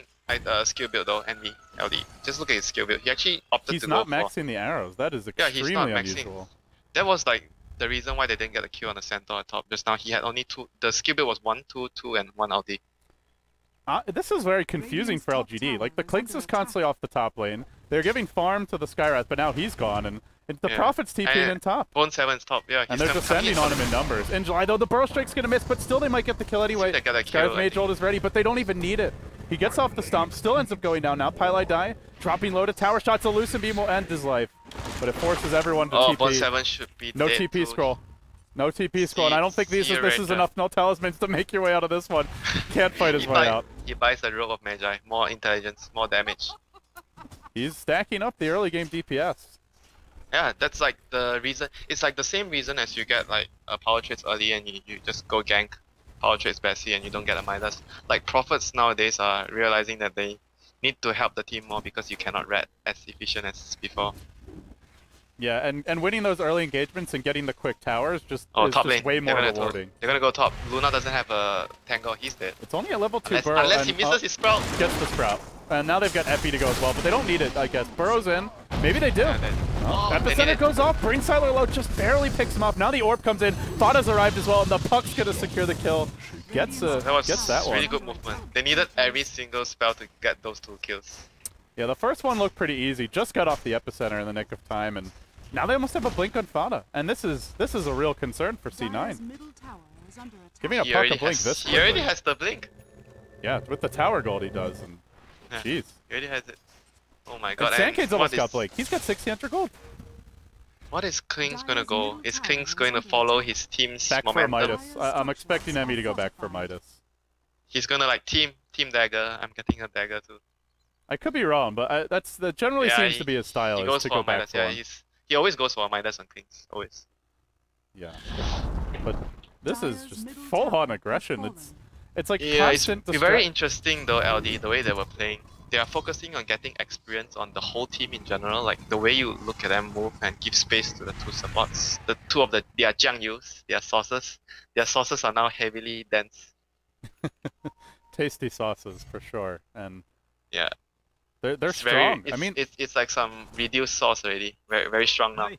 skill build though, Envy, LD. Just look at his skill build. He actually opted He's to not go for... maxing the arrows. That is Yeah, he's extremely not maxing. unusual. That was like the reason why they didn't get a kill on the centaur at top. Just now he had only 2. The skill build was 1, 2, 2, and 1 ulti. This is very confusing for LGD. Like, the Clinks is constantly off the top lane. They're giving farm to the Skywrath, but now he's gone, and the Yeah. Prophet's TPing And in top. Bone 7's top, yeah. And they're descending on him in numbers. In July, though, the Burrow Strike's going to miss, but still they might get the kill anyway. They get a kill, Sky's I Mage think. ult is ready, but they don't even need it. He gets off the stomp, still ends up going down. Now Pylai die, dropping low to tower shots. A Lucent Beam will end his life. But it forces everyone to Oh, TP. Bone 7 should be No dead TP too. scroll. No TP scroll, and I don't think this is enough no talismans to make your way out of this one. Can't fight his way out. He buys a robe of Magi. More intelligence, more damage. He's stacking up the early game DPS. Yeah, that's like the reason. It's like the same reason as you get like a power trades early and you just go gank power trades Bessie and you don't get a Midas. Like Prophets nowadays are realizing that they need to help the team more because you cannot red as efficient as before. Yeah, and winning those early engagements and getting the quick towers is Top just lane. way more They're gonna rewarding. They're gonna go top. Luna doesn't have a tango. He's dead. It's only a level 2 Unless, Burrow. unless he and, misses his sprout. gets the Sprout. And now they've got Epi to go as well, but they don't need it, I guess. Burrow's in. Maybe they do. Yeah, they need Epicenter it. goes off, brings Siler low, just barely picks him off. Now the orb comes in. Fada's arrived as well, and the Puck's gonna secure the kill. Gets That was that one. really good movement. They needed every single spell to get those 2 kills. Yeah, the first one looked pretty easy. Just got off the Epicenter in the nick of time, and now they almost have a blink on Fada. And this is a real concern for C9. Dire's middle tower is under attack. Giving a He Puck already a blink has, this he already quickly. has the blink. Yeah, with the tower gold he does, and Yeah. jeez. He already has it. Oh my And god. Sankade's almost what got is- blink. He's got 600 gold. What is Kling's gonna go? Is Kling's going to follow his team's Back for momentum? Midas. I'm expecting Emmy to go back for Midas. He's gonna like team dagger. I'm getting a dagger too. I could be wrong, but that generally Yeah, seems to be his style, He is goes to for go a back Midas. for Yeah, one. he always goes for a Midas on Kling's. Always. Yeah. But This is just full-on aggression. It's like Yeah, it's constant very interesting though, LD, the way they were playing. They are focusing on getting experience on the whole team in general, like the way you look at them move and give space to the two supports. The two of their Jiang Yus, their sauces. Their sauces are now heavily dense. Tasty sauces for sure, and yeah, they're strong. I mean, it's like some reduced sauce already. Very strong now.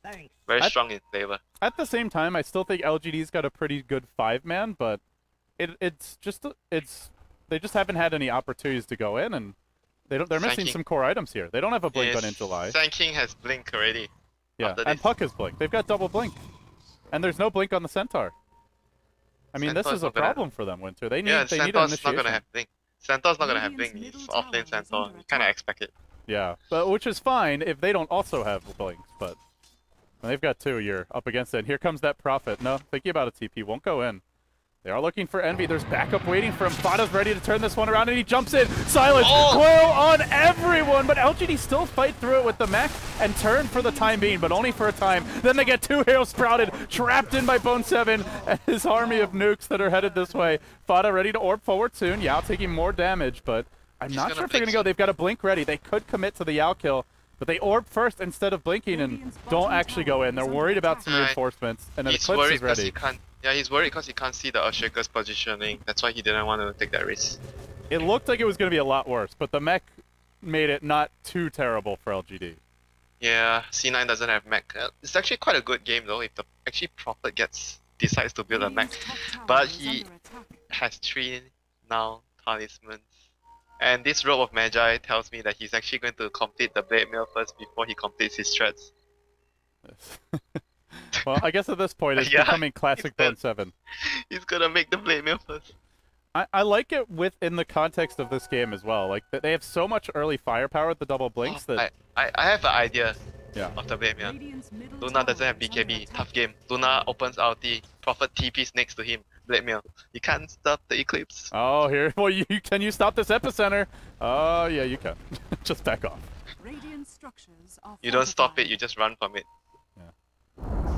Very strong in flavor. At the same time, I still think LGD's got a pretty good 5-man, but it's they just haven't had any opportunities to go in, and they're missing some core items here. They don't have a blink on in July. King has blink already. Yeah, and Puck has blink. They've got double blink, and there's no blink on the Centaur. I mean, this is a problem for them, Winter. They need an initiation. Centaur's not gonna have blink. Centaur's not gonna have blink. He's offlane Centaur. You kind of expect it. Yeah, but which is fine if they don't also have blinks. But when they've got 2, you're up against it. And here comes that Prophet. No, thinking about a TP, won't go in. They are looking for Envy. There's backup waiting for him. Fada's ready to turn this one around, and he jumps in. Silence, coil on everyone, but LGD still fight through it with the mech and turn for the time being, but only for a time. Then they get 2 heroes sprouted, trapped in by Bone 7 and his army of nukes that are headed this way. Fada ready to orb forward soon. Yao taking more damage, but I'm not sure if they're going to go. They've got a blink ready. They could commit to the Yao kill, but they orb first instead of blinking and don't actually go in. They're worried about some reinforcements, and an Eclipse is ready. Yeah, he's worried because he can't see the Earthshaker's positioning. That's why he didn't want to take that risk. It looked like it was going to be a lot worse, but the mech made it not too terrible for LGD. Yeah, C9 doesn't have mech. It's actually quite a good game though if the Prophet decides to build a mech. But he has 3 now talismans. And this Robe of Magi tells me that he's actually going to complete the Blade Mail first before he completes his threads. Well, I guess at this point it's becoming classic Bone 7. He's gonna make the Blade Mail first. I like it within the context of this game as well. Like, they have so much early firepower with the double blinks that... I have an idea of the Blade Mail. Luna doesn't have BKB, tough game. Luna opens ulti, Prophet TP's next to him, Blade Mail. You can't stop the Eclipse. Oh, here. Well, can you stop this epicenter? Oh, yeah, you can. Just back off. You don't stop it, you just run from it.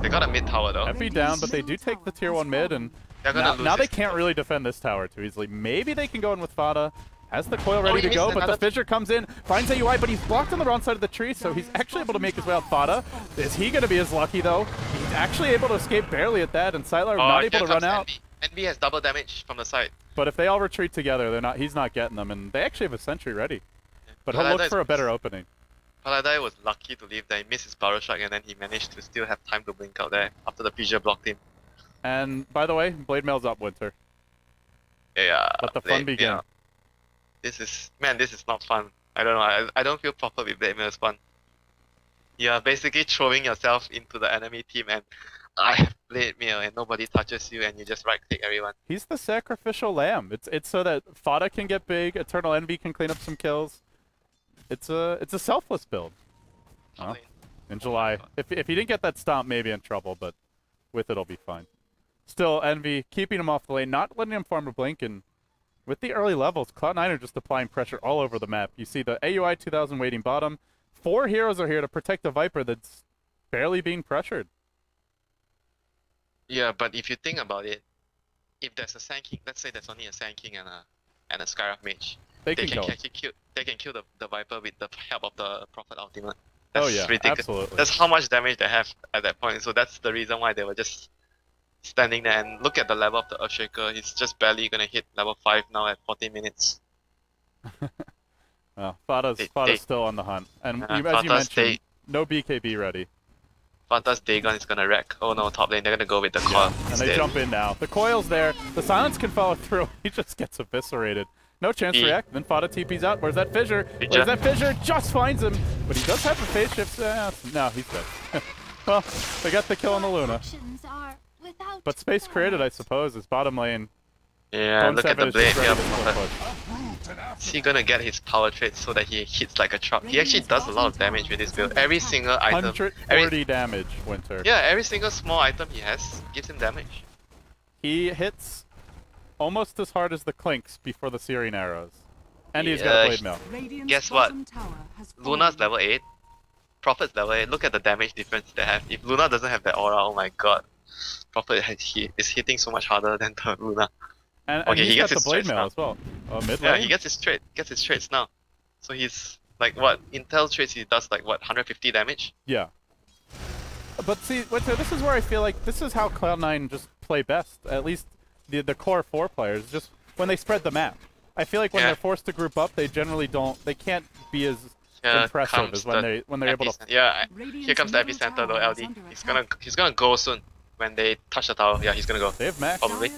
They got a mid tower though. Heavy down, but they do take the tier 1 mid, and now they can't really defend this tower too easily. Maybe they can go in with Fada. Has the coil ready to go, but the fissure comes in, finds AUI, but he's blocked on the wrong side of the tree, so he's actually able to make his way out. Fada, is he going to be as lucky though? He's actually able to escape barely at that, and Sylar not able to run out. Envy has double damage from the side. But if they all retreat together, he's not getting them, and they actually have a sentry ready. But he'll look for a better opening. Paladai was lucky to leave there. He missed his Power Strike and then he managed to still have time to blink out there after the Fissure blocked him. And by the way, Blade Mail's up, Winter. Yeah. Let the fun begin. Yeah. This is not fun. I don't know. I don't feel proper with Blade Mail is fun. You are basically throwing yourself into the enemy team and I have Blade Mail and nobody touches you and you just right click everyone. He's the sacrificial lamb. It's so that Fada can get big, Eternal Envy can clean up some kills. It's a selfless build. Well, in July. If he didn't get that stomp, maybe in trouble, but with it'll be fine. Still, Envy keeping him off the lane, not letting him farm a blink, and with the early levels, Cloud9 are just applying pressure all over the map. You see the AUI 2000 waiting bottom. 4 heroes are here to protect the Viper that's barely being pressured. Yeah, but if you think about it, if there's a Sand King, let's say there's only a Sand King and a Skyrock Mage. They can kill the Viper with the help of the Prophet Ultimate. That's ridiculous. Absolutely. That's how much damage they have at that point. So that's the reason why they were just standing there. And look at the level of the Earthshaker. He's just barely gonna hit level 5 now at 40 minutes. Fada's still on the hunt. And as you mentioned, no BKB ready. Fanta's Dagon is gonna wreck. Oh no, top lane, they're gonna go with the coil. And they jump in now. The coil's there. The silence can follow through. He just gets eviscerated. No chance to react. Then Fada TP's out. Where's that fissure? Where's that fissure? Just finds him. But he does have a phase shift. No, he's dead. Well, they got the kill on the Luna. But space created, I suppose, is bottom lane. Yeah, look at the blade. Is he gonna get his power trait so that he hits like a truck? He actually does a lot of damage with this build. Every single item. 140 damage, Winter. Yeah, every single small item he has gives him damage. He hits almost as hard as the Clinks before the Searing arrows. And he's got a Blade Mail. Guess what? Luna's level 8. Prophet's level 8. Look at the damage difference they have. If Luna doesn't have that aura, oh my god. Prophet is hitting so much harder than the Luna. And Okay, he's he got gets the his blade straights mail now. as well. Mid Yeah, lane? he gets his trades now. So he's like what? Intel trades he does like what, 150 damage? Yeah. But see, Winter, this is where I feel like this is how Cloud9 just play best. At least the core 4 players, just when they spread the map. I feel like when they're forced to group up, they generally don't. They can't be as impressive as when they're able to. Yeah, here comes the epicenter though. LD. He's gonna go soon when they touch the tower. Yeah, he's gonna go. They have max. Probably.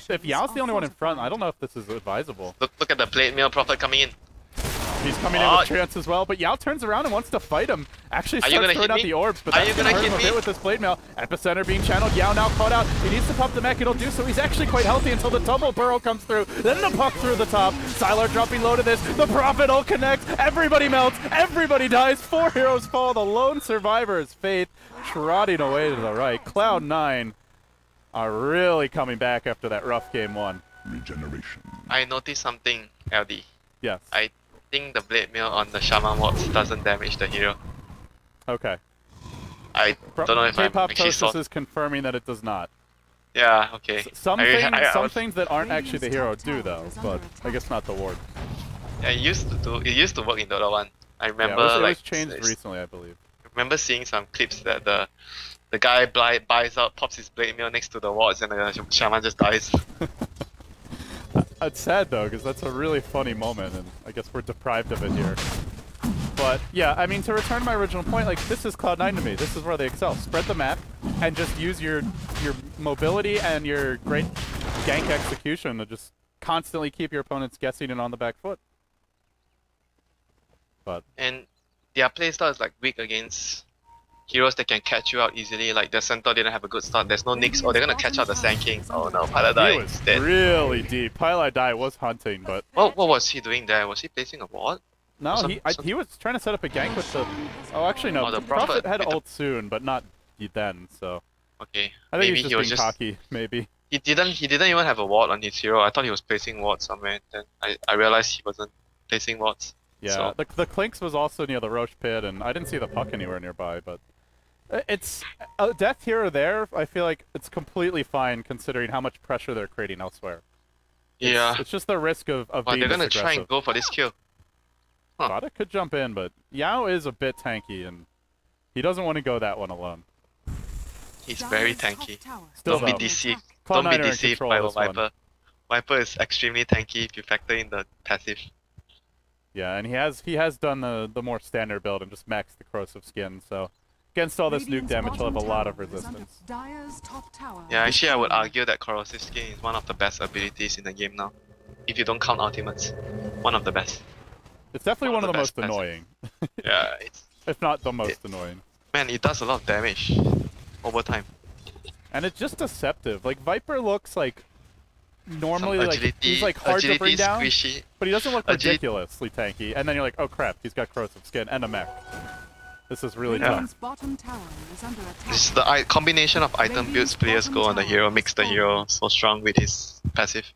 If Yao's the only one in front, I don't know if this is advisable. Look at the blade mail Prophet coming in. He's coming in with chance as well, but Yao turns around and wants to fight him. Actually starts throwing out the orbs, but that's going to hurt him a bit with this blade mail. Epicenter being channeled. Yao now caught out. He needs to pop the mech. It'll do so. He's actually quite healthy until the double burrow comes through. Then the puck through the top. Sylar dropping low to this. The Prophet all connects. Everybody melts. Everybody dies. 4 heroes fall. The lone survivor is Faith trotting away to the right. Cloud9 are really coming back after that rough game 1. Regeneration. I noticed something, LD. Yes. I think the blade mail on the Shaman wards doesn't damage the hero. Okay. I don't know if I'm actually K-Pop is confirming that it does not. Yeah, okay. Some things that aren't actually the hero do though, but I guess not the ward. Yeah, it used to work in Dota 1. I remember it like was changed recently, I believe. I remember seeing some clips that the guy buys out, pops his blade mail next to the wards, and the Shaman just dies. It's sad though, because that's a really funny moment, and I guess we're deprived of it here. But yeah, I mean, to return to my original point, like this is Cloud9 to me. This is where they excel. Spread the map and just use your mobility and your great gank execution to just constantly keep your opponents guessing and on the back foot. But and their playstyle is like weak against heroes that can catch you out easily. Like the Centaur didn't have a good start. There's no Nyx. Oh, they're gonna catch out the Sand King. Oh no, Paladai he was dead. really deep. Paladai was hunting, but what was he doing there? Was he placing a ward? no, he was trying to set up a gank with the. Oh, actually no. Oh, the Prophet had with ult soon, but not then. So okay, I think maybe he was just being cocky. Maybe he didn't even have a ward on his hero. I thought he was placing wards somewhere. Then I realized he wasn't placing wards. yeah. So. The Clinks was also near the Roche pit, and I didn't see the puck anywhere nearby, but. It's a death here or there. I feel like it's completely fine considering how much pressure they're creating elsewhere. It's just the risk of being they're gonna aggressive. try and go for this kill. Huh. Vada could jump in, but Yao is a bit tanky, and he doesn't want to go that one alone. He's very tanky. Still Don't be though, deceived. Cloud9 Don't be are in deceived control by of this one. Viper. Viper is extremely tanky if you factor in the passive. Yeah, and he has done the more standard build and just maxed the corrosive skin, so against all this nuke damage, he'll have a lot of resistance. Yeah, actually I would argue that corrosive skin is one of the best abilities in the game now. If you don't count ultimates. One of the best. It's definitely one of the most best annoying. Yeah, it's... If not the most annoying. Man, it does a lot of damage over time. And it's just deceptive. Like, Viper looks like... Normally, Some like, he's like hard to bring down, squishy. but he doesn't look ridiculously tanky. And then you're like, oh crap, he's got corrosive skin and a mech. This is really tough. This is the combination of item builds players go on the hero, makes the hero so strong with his passive.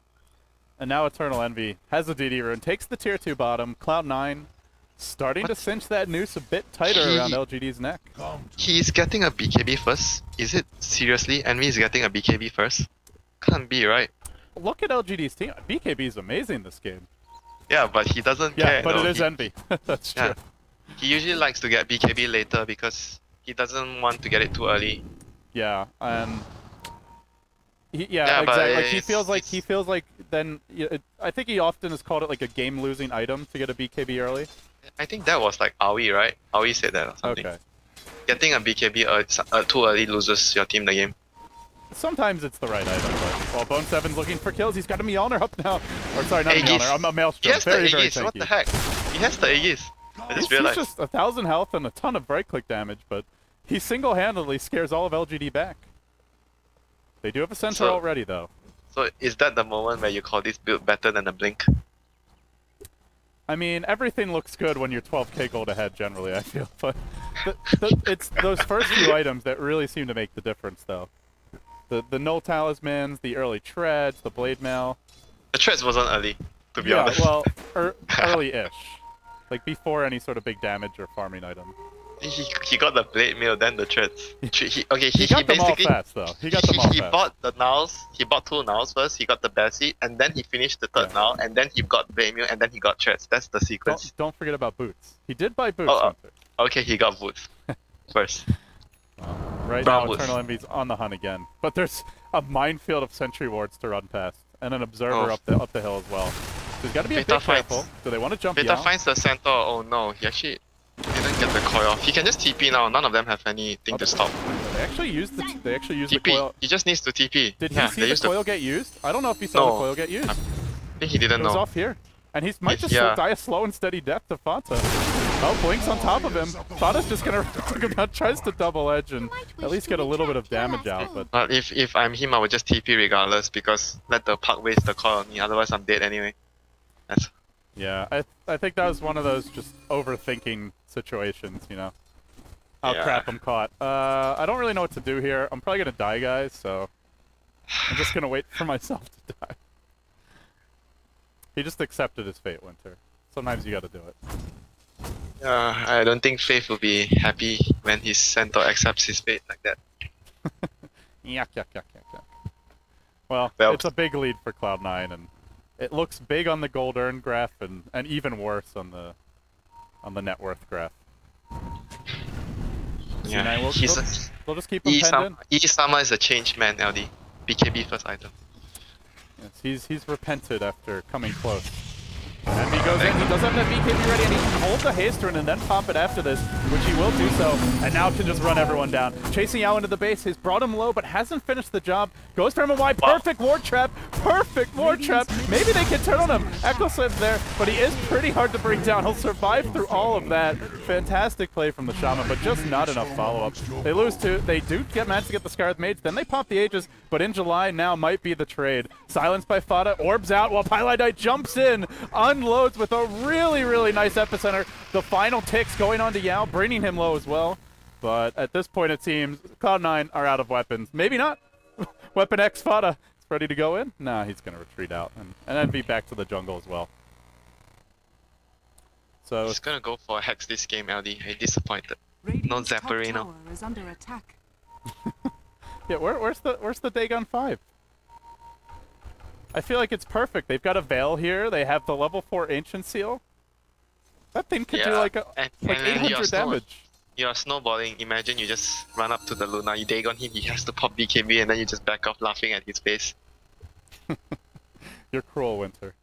And now Eternal Envy has the DD rune, takes the tier 2 bottom. Cloud9 starting to cinch that noose a bit tighter around LGD's neck. He's getting a BKB first. Is it seriously? Envy is getting a BKB first? Can't be, right? Look at LGD's team. BKB is amazing this game. Yeah, but he doesn't care. care. Yeah, but it is Envy. That's true. He usually likes to get BKB later because he doesn't want to get it too early. Yeah, and exactly. Like he feels like then I think he often has called it like a game-losing item to get a BKB early. I think that was like Aoi, right? Aoi said that or something. Okay. Getting a BKB too early loses your team the game. Sometimes it's the right item, but while Bone7's looking for kills, he's got a Mjolnir up now. Or sorry, not a Mjolnir, a Maelstrom. He has very, the very Aegis, tanky. what the heck? He has the Aegis. I just realized. He's just 1,000 health and a ton of right-click damage, but he single-handedly scares all of LGD back. They do have a Centaur already, though. So is that the moment where you call this build better than a Blink? I mean, everything looks good when you're 12k gold ahead, generally, I feel. But it's those first few items that really seem to make the difference, though. The null talismans, the early treads, the blade mail. The treads wasn't early, to be honest. Yeah, well, early-ish. Like before any sort of big damage or farming item. He got the blade mail, then the threads. He got them all basically fast though. He got them all he fast. bought the nows. He bought 2 nows first. He got the Bessie, and then he finished the third now, and then he got blade mail, and then he got threads. That's the sequence. Don't forget about boots. He did buy boots. Winter. Okay, he got boots first. Right Brown now, boots. Eternal Envy's on the hunt again, but there's a minefield of sentry wards to run past, and an observer up the hill as well. So he's got to be a bit careful. Do they want to jump Beta Yao? finds the centaur. Oh no, he actually didn't get the coil off. He can just TP now. None of them have anything to stop. They actually used the the TP. coil. He just needs to TP. Did he yeah, see the coil get used? I don't know if he saw the coil get used. I think he didn't It was know. off here. And he might just Yeah. die a slow and steady death to Fanta. Oh, Blink's on top of him. Fanta's just gonna tries to double edge and at least get a little bit of damage out. But If I'm him, I would just TP regardless because let the puck waste the coil on me. Otherwise, I'm dead anyway. That's yeah, I think that was one of those just overthinking situations, you know. Oh Yeah. crap, I'm caught. I don't really know what to do here. I'm probably gonna die, guys. So I'm just gonna wait for myself to die. He just accepted his fate, Winter. Sometimes you gotta do it. I don't think Faith will be happy when his centaur accepts his fate like that. Yuck, yuck, yuck, yuck, yuck. Well, Well- it's a big lead for Cloud9, and it looks big on the gold earn graph, and even worse on the net worth graph. Yeah, C9 will, he's they'll just keep him penned in. E-Sama is a changed man, LD. BKB first item. Yes, he's repented after coming close. And he goes in, he does have that BKB ready, and he can hold the haste run and then pop it after this, which he will do so, and now can just run everyone down. Chasing Yao into the base, he's brought him low, but hasn't finished the job. Goes for him a wide, perfect ward trap, perfect ward trap. Maybe they can turn on him. Echo Slam's there, but he is pretty hard to bring down. He'll survive through all of that. Fantastic play from the Shaman, but just not enough follow-up. They lose 2. They do manage to get the Scarlet Mage, then they pop the Aegis, but in July now might be the trade. Silenced by Fada, orbs out while Pylai Knight jumps in, unloads with a really, really nice epicenter. The final ticks going on to Yao, bringing him low as well. But at this point, it seems Cloud9 are out of weapons. Maybe not. Weapon X Fada is ready to go in. Nah, he's going to retreat out and then be back to the jungle as well. So He's gonna go for a hex this game, LD. I'm disappointed. No Radiant's top Zapparino. tower is under attack. yeah, where's the Dagon 5? I feel like it's perfect. They've got a Veil here. They have the level 4 Ancient Seal. That thing could do like and 800 damage. You're snowballing. Imagine you just run up to the Luna, you dig on him, he has to pop BKB, and then you just back off laughing at his face. You're cruel, Winter.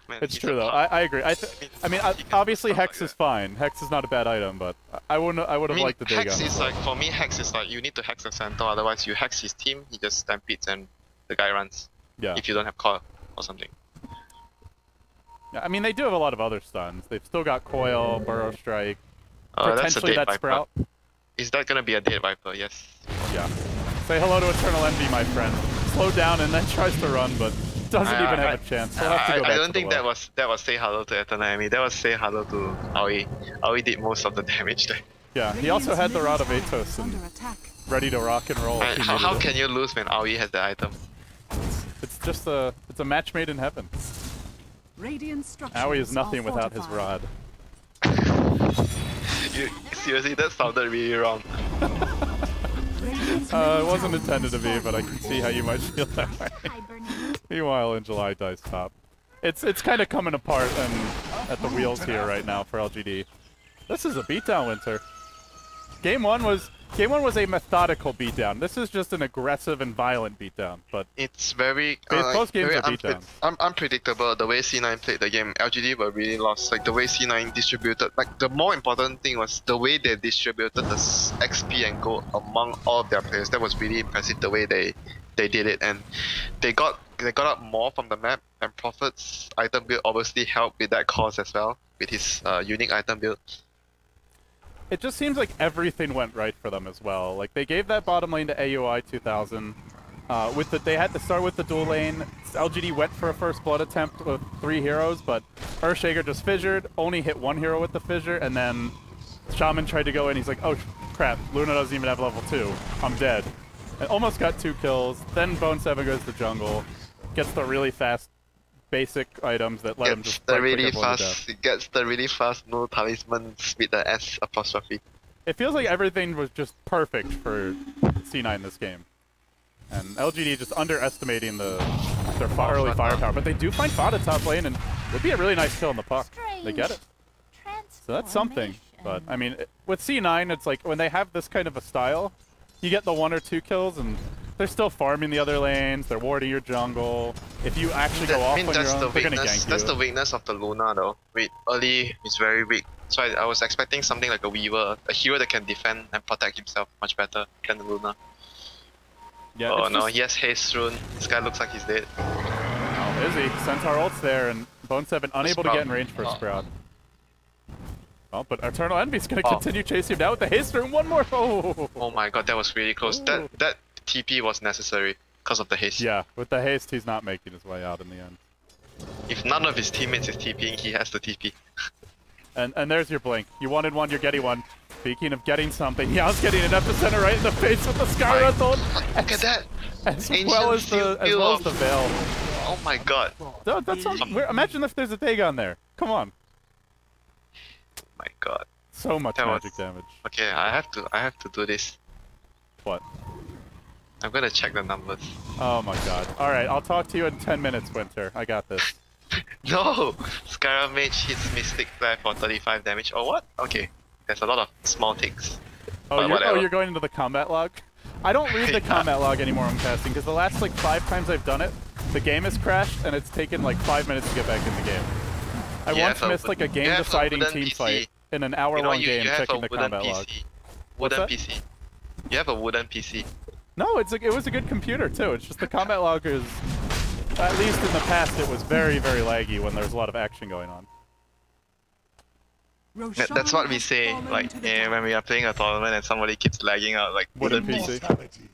Man, It's he's true a though. pop. I agree. I mean, obviously Hex is fine. Hex is not a bad item, but I would have liked the Dagon. Hex is like, for me, Hex is like, you need to hex the centaur, otherwise you hex his team, he just stampedes and the guy runs. Yeah. If you don't have coil or something. Yeah, I mean, they do have a lot of other stuns. They've still got Coil, Burrow Strike, That's a potentially dead that Viper. Sprout. Is that gonna be a dead Viper? Yes. Yeah. Say hello to Eternal Envy, my friend. Slow down and then tries to run, but doesn't even have a chance. He'll have to go back I don't to think the that well. was say hello to Eternal Enemy. That was say hello to Aoi. Aoi did most of the damage there. Yeah, he also had the Rod of Atos and Under attack. ready to rock and roll. if he How needed it. can you lose when Aoi has the item? It's just it's a match made in heaven. Radiant structures Aoi is are nothing without his fortified. rod. Seriously, that sounded really wrong. Radiant's It middle wasn't tower intended to is be, but I can see how you might feel that way. Meanwhile, in July dies top. It's kind of coming apart and at the wheels here right now for LGD. This is a beatdown, Winter. Game one was a methodical beatdown. This is just an aggressive and violent beatdown. But It's very both games very are beatdowns. unpredictable. The way C9 played the game, LGD were really lost. Like the way C9 distributed. Like the more important thing was the way they distributed the XP and gold among all of their players. That was really impressive. The way they did it, and they got up more from the map. And Prophet's item build obviously helped with that cause as well, with his unique item build. it just seems like everything went right for them as well. Like they gave that bottom lane to AUI 2000. They had to start with the dual lane. LGD went for a first blood attempt with 3 heroes, but Earthshaker just fissured, only hit 1 hero with the fissure, and then Shaman tried to go in. He's like, oh crap, Luna doesn't even have level 2. I'm dead. And almost got 2 kills. Then Bone 7 goes to jungle, gets the really fast basic items that let him Gets just the right click really everyone to death. fast. It gets the really fast no talismans with the S apostrophe. It feels like everything was just perfect for C9 this game. And LGD just underestimating their early firepower. But they do find Fada top lane, and it would be a really nice kill on the puck. They get it. So that's something. But, I mean, with C9, it's like when they have this kind of a style, you get the 1 or 2 kills, and they're still farming the other lanes, they're warding your jungle. If you actually go off on your own, they're gonna gank you. That's the weakness of the Luna though. Early is very weak. So I was expecting something like a Weaver, a hero that can defend and protect himself much better than the Luna. Yeah, oh no, he has haste rune. This guy looks like he's dead. Oh, is he? Centaur ult's there, and Bone7 unable to get in range for a Sprout. Oh, but Eternal Envy's gonna continue chasing him down with the haste rune. One more. Oh my god, that was really close. That TP was necessary because of the haste. Yeah, with the haste, he's not making his way out in the end. If none of his teammates is TPing, he has to TP. And there's your blink. You wanted one, you're getting one. Speaking of getting something, Yao's getting an epicenter right in the face with the Skywrath ult. Look at that! As well as the Veil. Oh my god. No, that's imagine if there's a Dagon there. Come on. My god. So much magic damage. Okay, I have to do this. What? I'm gonna check the numbers. Oh my god. Alright, I'll talk to you in 10 minutes, Winter. I got this. No! Skyrim Mage hits Mystic Flare for 35 damage. Oh what? Okay. There's a lot of small ticks. Oh, you're going into the combat log? I don't read the combat log anymore when casting, because the last like 5 times I've done it, the game has crashed and it's taken like 5 minutes to get back in the game. I once missed like a game-deciding team fight in an hour-long game checking the combat log. Wooden PC. You have a wooden PC. No, it was a good computer too. It's just the combat log is, at least in the past, it was very, very laggy when there was a lot of action going on. That's what we say, like when we are playing a tournament and somebody keeps lagging out, like wooden PC.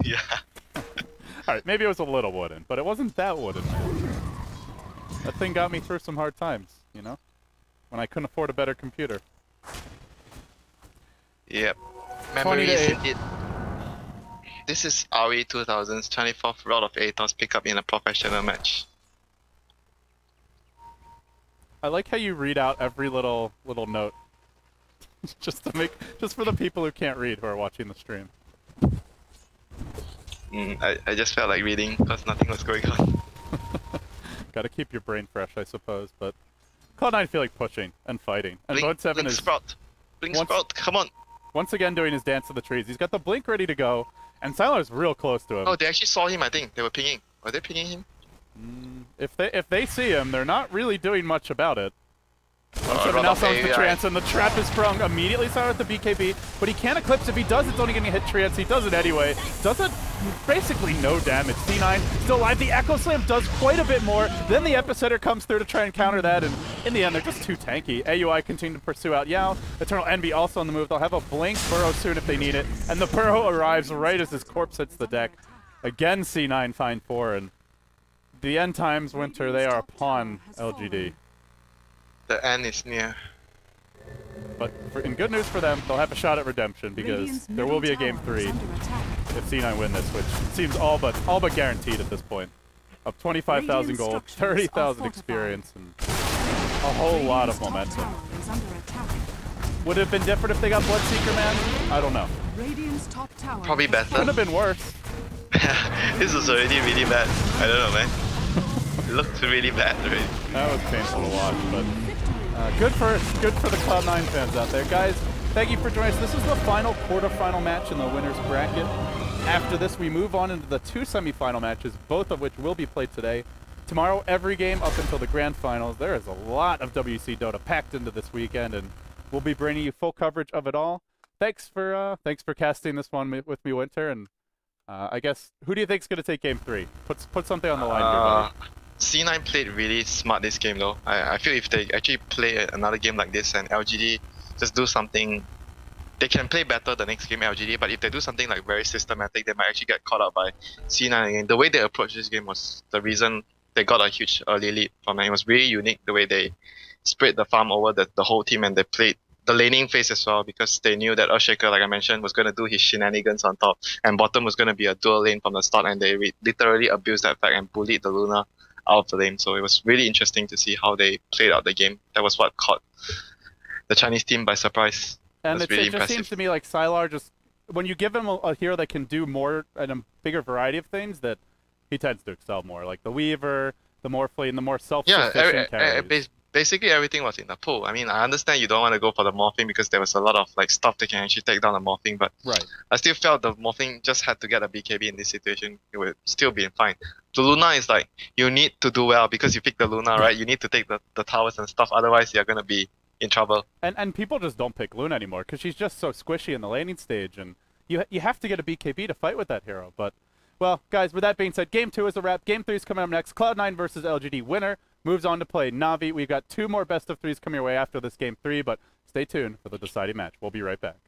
Yeah. Alright, maybe it was a little wooden, but it wasn't that wooden, man. That thing got me through some hard times, you know? When I couldn't afford a better computer. Yep. Memories indeed. This is RE 2000's 24th round of ATOS pickup in a professional match. I like how you read out every little note. just for the people who can't read who are watching the stream. I just felt like reading because nothing was going on. Gotta keep your brain fresh, I suppose, but Cloud9 feel like pushing and fighting. And Bone7 is Sprout. Blink Sprout, come on! Once again doing his dance to the trees. He's got the blink ready to go, and Sylar's real close to him. Oh, they actually saw him, I think. They were pinging. Were they pinging him? If they see him, they're not really doing much about it. Now sounds the trance, and the trap is sprung immediately. Sylar at the BKB, but he can't eclipse. If he does, it's only going to hit trance. He does it anyway. Does it basically no damage. C9 still alive. The Echo Slam does quite a bit more. Then the Epicenter comes through to try and counter that, and in the end, they're just too tanky. AUI continue to pursue out Yao. Eternal Envy also on the move. They'll have a blink burrow soon if they need it, and the burrow arrives right as his corpse hits the deck. Again, C9 find 4, and the end times, Winter, they are upon LGD. The end is near. But in good news for them, they'll have a shot at redemption because there will be a game 3 if C9 win this, which seems all but guaranteed at this point. Up 25,000 gold, 30,000 experience, and a whole lot of momentum. Would it have been different if they got Bloodseeker, man? I don't know. Probably better. Couldn't have been worse. This was already really bad. I don't know, man. It looked really bad already. That was painful to watch, but good for the Cloud9 fans out there. Guys, thank you for joining us. This is the final quarterfinal match in the winner's bracket. After this, we move on into the 2 semifinal matches, both of which will be played today. Tomorrow, every game up until the grand finals. There is a lot of WC Dota packed into this weekend, and we'll be bringing you full coverage of it all. Thanks for casting this one with me, Winter, and I guess, who do you think is going to take game 3? Put something on the line here, buddy. C9 played really smart this game though. I feel if they actually play another game like this and LGD just do something, they can play better the next game LGD, but if they do something like very systematic, they might actually get caught up by C9 again. The way they approached this game was the reason they got a huge early lead from it. It was really unique the way they spread the farm over the whole team, and they played the laning phase as well because they knew that Earthshaker, like I mentioned, was going to do his shenanigans on top, and bottom was going to be a dual lane from the start, and they literally abused that fact and bullied the Luna out of the lane. So it was really interesting to see how they played out the game. That was what caught the Chinese team by surprise. And That's it really just impressive. seems to me like Sylar just, when you give him a hero that can do more and a bigger variety of things, that he tends to excel more. Like the Weaver, the Morphling, the more self-sufficient carries. Basically everything was in the pool. I mean, I understand you don't want to go for the morphing because there was a lot of like stuff that can actually take down the morphing, but Right. I still felt the morphing just had to get a BKB in this situation. It would still be fine. The Luna is like, you need to do well because you pick the Luna, right? You need to take the towers and stuff, otherwise you're going to be in trouble. And people just don't pick Luna anymore because she's just so squishy in the laning stage, and you have to get a BKB to fight with that hero. But, well, guys, with that being said, Game 2 is a wrap. Game 3 is coming up next. Cloud9 versus LGD. Winner moves on to play Na'Vi. We've got 2 more best of 3s coming your way after this Game 3, but stay tuned for the deciding match. We'll be right back.